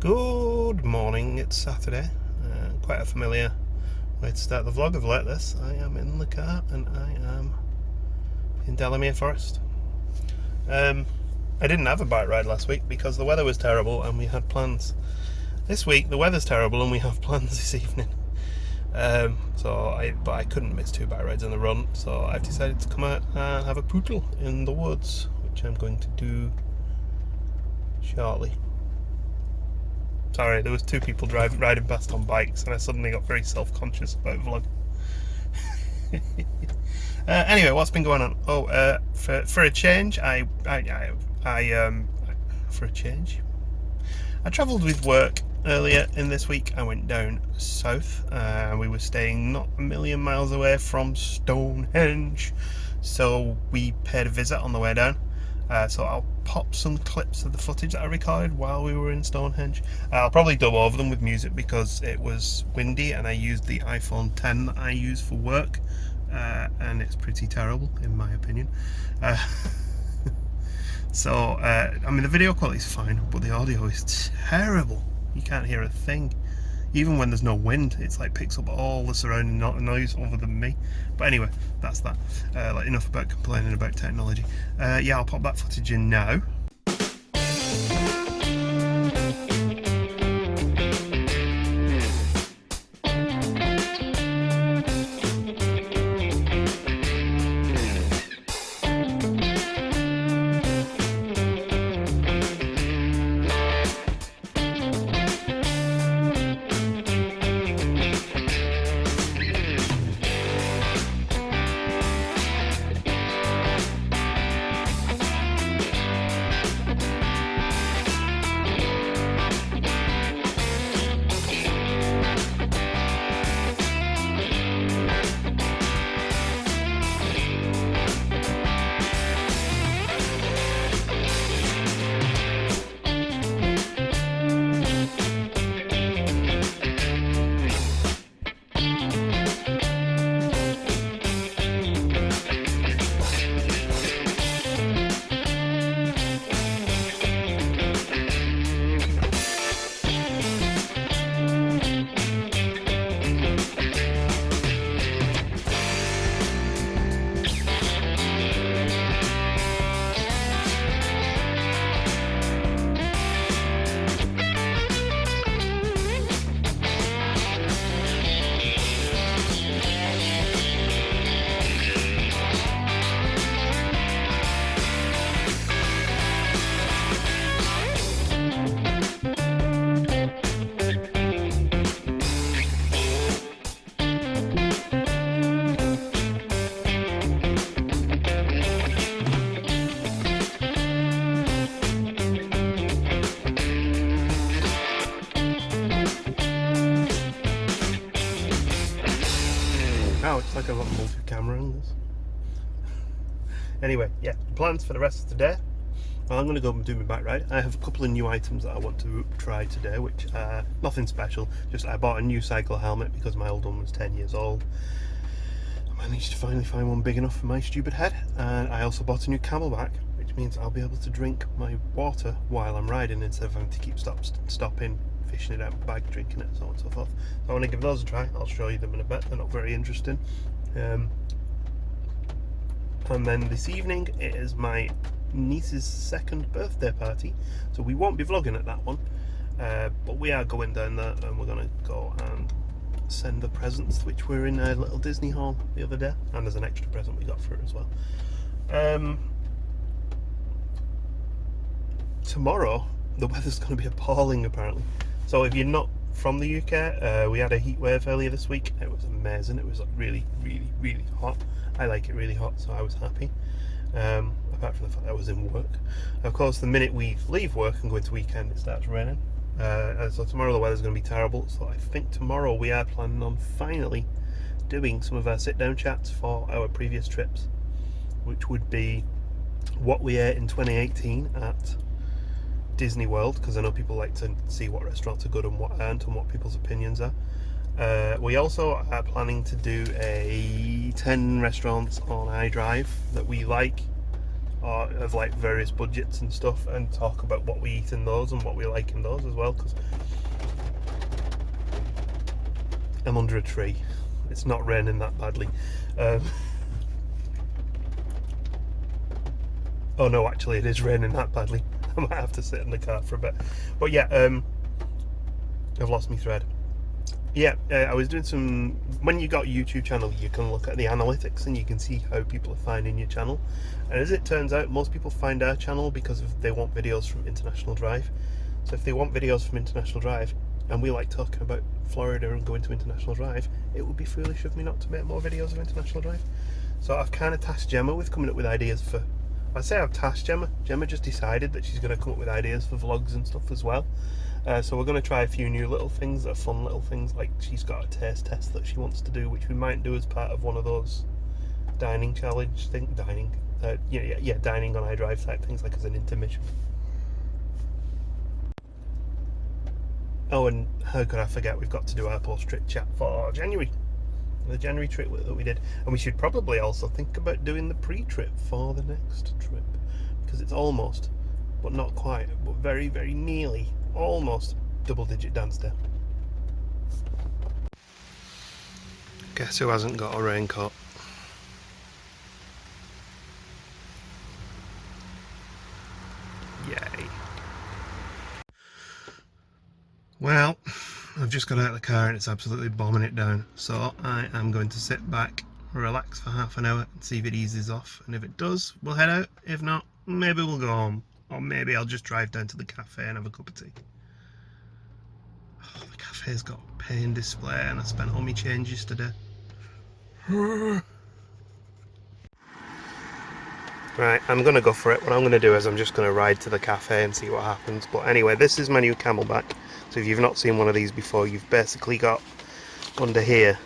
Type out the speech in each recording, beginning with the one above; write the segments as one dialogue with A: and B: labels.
A: Good morning, it's Saturday. Quite a familiar way to start the vlog of like this. I am in the car and I am in Delamere Forest. I didn't have a bike ride last week because the weather was terrible and we had plans. This week the weather's terrible and we have plans this evening. But I couldn't miss two bike rides in the run, so I've decided to come out and have a poodle in the woods, which I'm going to do shortly. Sorry, there was two people riding past on bikes, and I suddenly got very self-conscious about vlog. Anyway, what's been going on? For a change, I travelled with work earlier in this week. I went down south. We were staying not a million miles away from Stonehenge, so we paid a visit on the way down. So I'll pop some clips of the footage that I recorded while we were in Stonehenge. I'll probably dub over them with music because it was windy and I used the iPhone 10 that I use for work, and it's pretty terrible in my opinion. The video quality is fine, but the audio is terrible. You can't hear a thing. Even when there's no wind, it's like picks up all the surrounding noise other than me. But anyway, that's that. Enough about complaining about technology. I'll pop that footage in now. Oh, it's like a lot of multi-camera angles. Anyway, plans for the rest of the day. Well, I'm going to go and do my bike ride. I have a couple of new items that I want to try today, which are nothing special. Just I bought a new cycle helmet because my old one was 10 years old. I managed to finally find one big enough for my stupid head. And I also bought a new camelback, which means I'll be able to drink my water while I'm riding instead of having to keep stopping, fishing it out of the bag, drinking it, so on and so forth. So I want to give those a try. I'll show you them in a bit. They're not very interesting. And then this evening it is my niece's second birthday party, so we won't be vlogging at that one, but we are going down there and we're going to go and send the presents, which were in a little Disney haul the other day, and there's an extra present we got for it as well. Tomorrow the weather's going to be appalling apparently, so if you're not from the UK, we had a heat wave earlier this week. It was amazing. It was like really hot. I like it really hot, so I was happy, apart from the fact I was in work. Of course, the minute we leave work and go into weekend, it starts raining, so tomorrow the weather's going to be terrible. So I think tomorrow we are planning on finally doing some of our sit-down chats for our previous trips, which would be what we ate in 2018 at Disney World, because I know people like to see what restaurants are good and what aren't, and what people's opinions are. We also are planning to do a 10 restaurants on iDrive that we like or of like various budgets and stuff, and talk about what we eat in those and what we like in those as well, because I'm under a tree. It's not raining that badly. Oh no, actually it is raining that badly. I might have to sit in the car for a bit. But yeah, I've lost my thread. Yeah, I was doing some... When you got a YouTube channel, you can look at the analytics and you can see how people are finding your channel. And as it turns out, most people find our channel because they want videos from International Drive. So if they want videos from International Drive, and we like talking about Florida and going to International Drive, it would be foolish of me not to make more videos of International Drive. So I've kind of tasked Gemma with coming up with ideas for... I say I've tasked Gemma. Gemma just decided that she's going to come up with ideas for vlogs and stuff as well. So we're going to try a few new little things that are fun little things, like she's got a taste test that she wants to do, which we might do as part of one of those dining challenge thing, dining on iDrive type things, like as an intermission. Oh, and how could I forget, we've got to do our post-trip chat for January. The January trip that we did. And we should probably also think about doing the pre-trip for the next trip, because it's almost, but not quite, but very, very nearly, almost double-digit dance day. Guess who hasn't got a raincoat? Yay. Well, I've just got out of the car and it's absolutely bombing it down, so I am going to sit back, relax for half an hour and see if it eases off, and if it does, we'll head out. If not, maybe we'll go home, or maybe I'll just drive down to the cafe and have a cup of tea. Oh, the cafe's got a paying display and I spent all my change yesterday. Right, I'm going to go for it. What I'm going to do is I'm just going to ride to the cafe and see what happens. But anyway, this is my new Camelback. So if you've not seen one of these before, you've basically got under here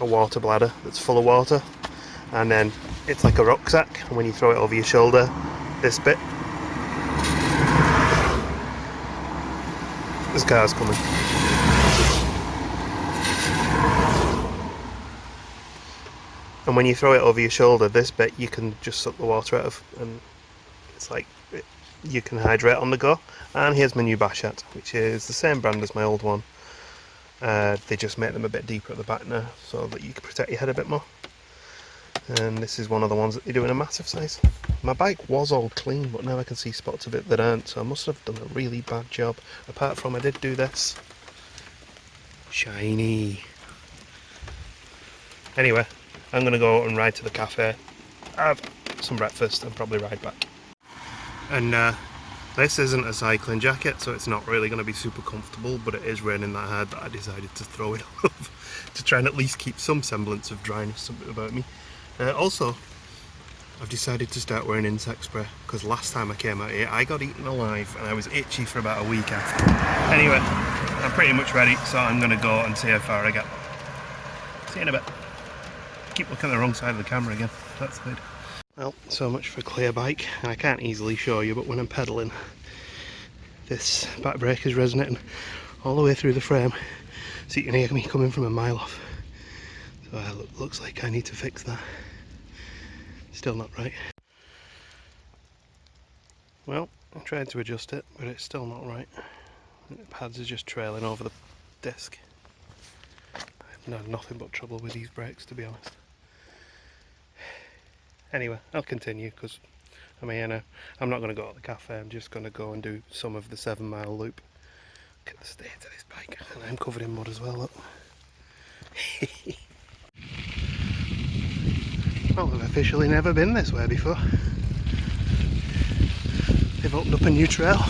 A: a water bladder that's full of water. And then it's like a rucksack. And when you throw it over your shoulder, this bit. This car's coming. And when you throw it over your shoulder, this bit you can just suck the water out of, and it's like you can hydrate on the go. And here's my new Bashat, which is the same brand as my old one. They just make them a bit deeper at the back now, so that you can protect your head a bit more. And this is one of the ones that they do in a massive size. My bike was all clean, but now I can see spots of it that aren't, so I must have done a really bad job. Apart from I did do this. Shiny. Anyway, I'm going to go and ride to the cafe, have some breakfast and probably ride back. And this isn't a cycling jacket, so it's not really going to be super comfortable, but it is raining that hard that I decided to throw it off to try and at least keep some semblance of dryness about me. Also, I've decided to start wearing insect spray, because last time I came out here I got eaten alive and I was itchy for about a week after. Anyway, I'm pretty much ready, so I'm going to go and see how far I get. See you in a bit. Keep looking at the wrong side of the camera again. That's good. Well, so much for clear bike. I can't easily show you, but when I'm pedalling, this back brake is resonating all the way through the frame, so you can hear me coming from a mile off. So it looks like I need to fix that. Still not right. Well, I tried to adjust it, but it's still not right. The pads are just trailing over the disc. I've had nothing but trouble with these brakes, to be honest. Anyway, I'll continue, because I'm not going to go to the cafe, I'm just going to go and do some of the 7-mile loop. Look at the state of this bike, and I'm covered in mud as well, look. Well, I've officially never been this way before. They've opened up a new trail.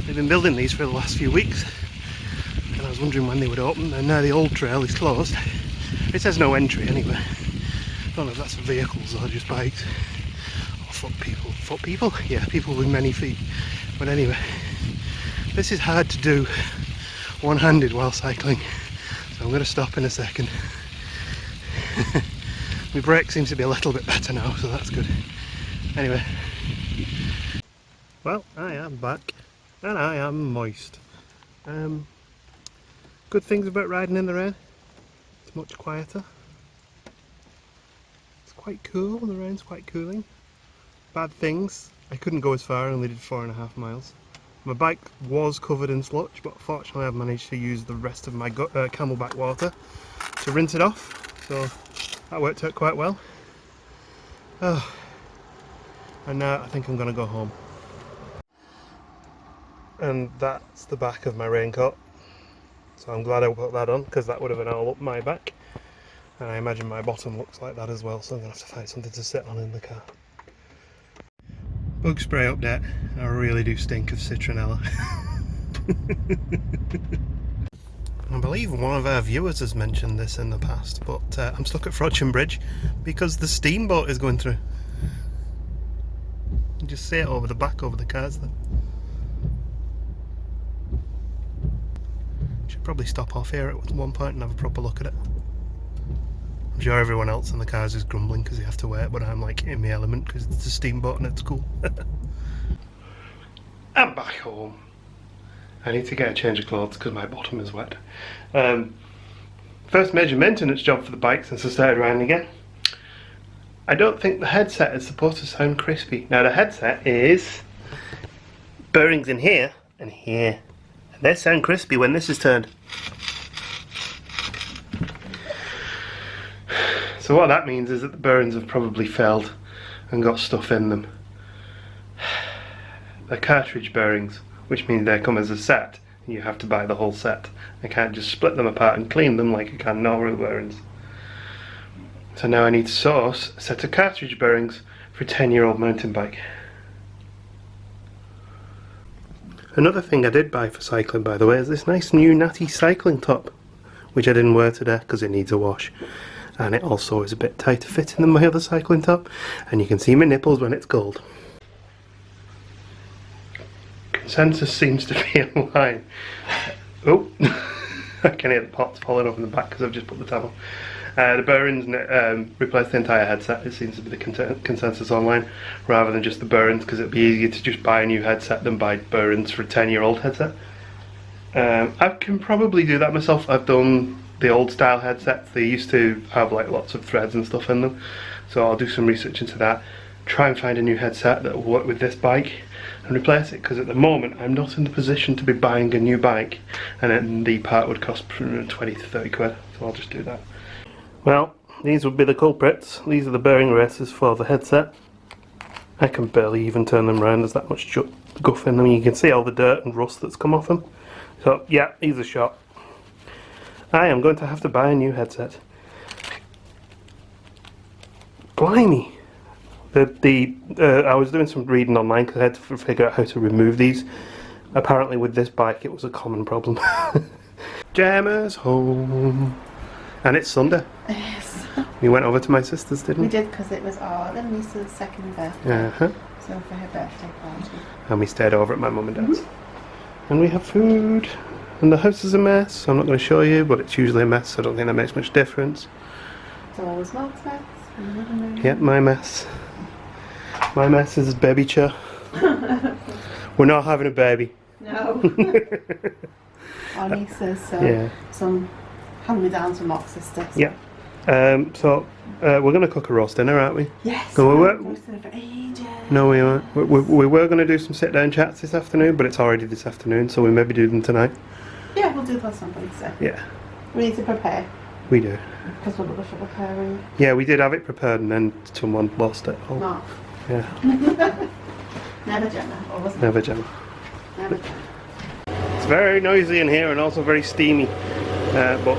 A: They've been building these for the last few weeks, and I was wondering when they would open, and now the old trail is closed. It says no entry anyway. I don't know if that's for vehicles or just bikes. Or foot people. Foot people? Yeah, people with many feet. But anyway, this is hard to do one-handed while cycling, so I'm going to stop in a second. My brake seems to be a little bit better now, so that's good. Anyway. Well, I am back, and I am moist. Good things about riding in the rain. It's much quieter. It's quite cool, the rain's quite cooling. Bad things, I couldn't go as far, I only did 4.5 miles. My bike was covered in sludge, but fortunately I've managed to use the rest of my camelback water to rinse it off, so that worked out quite well. Oh. And now I think I'm going to go home. And that's the back of my raincoat. So I'm glad I put that on, because that would have been all up my back. And I imagine my bottom looks like that as well, so I'm going to have to find something to sit on in the car. Bug spray update. I really do stink of citronella. I believe one of our viewers has mentioned this in the past, but I'm stuck at Frodsham Bridge because the steamboat is going through. You just see it over the back, over the cars there. Should probably stop off here at one point and have a proper look at it. I'm sure everyone else in the cars is grumbling because they have to wait, but I'm like in my element because it's a steamboat and it's cool. I'm back home. I need to get a change of clothes because my bottom is wet. First major maintenance job for the bike since I started riding again. I don't think the headset is supposed to sound crispy. Now the headset is bearings in here and here. And they sound crispy when this is turned. So what that means is that the bearings have probably failed and got stuff in them. They're cartridge bearings, which means they come as a set. And you have to buy the whole set. I can't just split them apart and clean them like I can normal bearings. So now I need to source a set of cartridge bearings for a 10-year-old mountain bike. Another thing I did buy for cycling, by the way, is this nice new natty cycling top, which I didn't wear today because it needs a wash. And it also is a bit tighter fitting than my other cycling top, and you can see my nipples when it's cold. Consensus seems to be in line. Oh, I can hear the pots falling off in the back because I've just put the tab on. The bearings replaced the entire headset. It seems to be the consensus online, rather than just the bearings, because it'd be easier to just buy a new headset than buy bearings for a 10-year-old headset. I can probably do that myself. I've done the old style headsets. They used to have like lots of threads and stuff in them, so I'll do some research into that, try and find a new headset that will work with this bike and replace it, because at the moment I'm not in the position to be buying a new bike and then the part would cost 20 to 30 quid, so I'll just do that. Well, these would be the culprits. These are the bearing races for the headset. I can barely even turn them around, there's that much guff in them. You can see all the dirt and rust that's come off them. So yeah, these are shot. I am going to have to buy a new headset. Blimey! I was doing some reading online because I had to figure out how to remove these. Apparently with this bike it was a common problem. Gemma's home. And it's Sunday.
B: Yes.
A: We went over to my sister's, didn't we?
B: We did, because it was our little niece's second birthday. So for her birthday party.
A: And we stayed over at my mum and dad's. And we have food. And the house is a mess. I'm not going to show you, but it's usually a mess. So I don't think that makes much difference.
B: It's always Mark's mess.
A: Yeah, my mess. My mess is baby chair. We're not having a baby.
B: No. Our nieces, so
A: yeah.
B: Some hand-me-downs from Mark's sister. So.
A: Yeah. So we're going to cook a roast dinner, aren't we?
B: Yes.
A: So
B: we were roasting for ages.
A: No, we weren't. We were going to do some sit-down chats this afternoon, but it's already this afternoon, so we maybe do them tonight.
B: Yeah, we'll do that some point, so.
A: Yeah.
B: We need to prepare.
A: We do.
B: Because we're rubbish at preparing.
A: Yeah, we did have it prepared and then someone lost it. Oh.
B: Mark.
A: Yeah.
B: Never Gemma, or wasn't
A: Never
B: it?
A: Gemma.
B: Never Gemma.
A: It's very noisy in here and also very steamy. But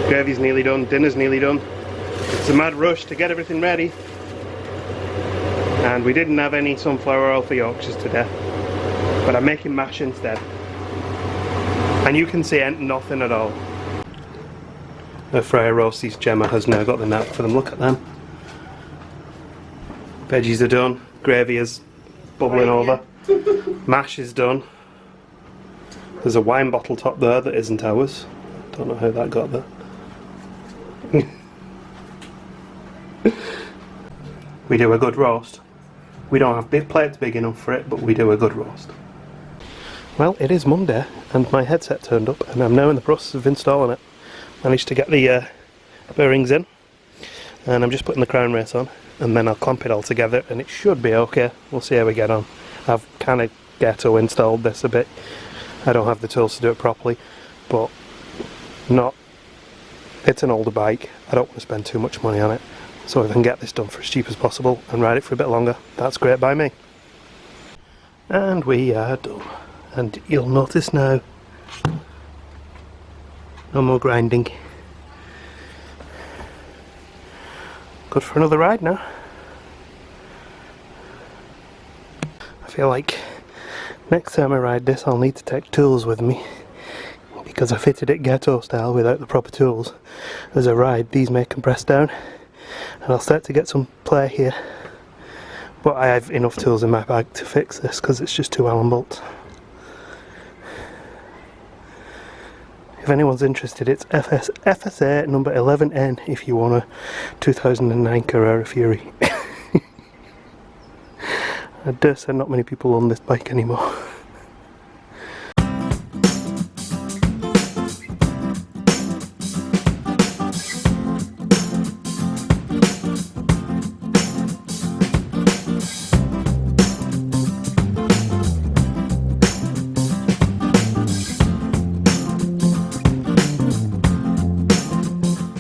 A: gravy's nearly done, dinner's nearly done. It's a mad rush to get everything ready. And we didn't have any sunflower oil for Yorkshires today. But I'm making mash instead. And you can see nothing at all. The fryer roasties, Gemma has now got the knack for them. Look at them. Veggies are done. Gravy is bubbling over. Mash is done. There's a wine bottle top there that isn't ours. Don't know how that got there. We do a good roast. We don't have big plates big enough for it, but we do a good roast. Well, it is Monday and my headset turned up and I'm now in the process of installing it. Managed to get the bearings in. and I'm just putting the crown race on, and then I'll clamp it all together, and it should be okay. We'll see how we get on. I've kind of ghetto installed this a bit. I don't have the tools to do it properly, but it's an older bike. I don't want to spend too much money on it, so if I can get this done for as cheap as possible and ride it for a bit longer, that's great by me. And we are done. And you'll notice now, no more grinding. Good for another ride now. I feel like next time I ride this I'll need to take tools with me, because I fitted it ghetto style without the proper tools. As I ride, these may compress down and I'll start to get some play here, but I have enough tools in my bag to fix this because it's just 2 Allen bolts. If anyone's interested, it's FSA number 11N if you want a 2009 Carrera Fury. I dare say not many people own this bike anymore.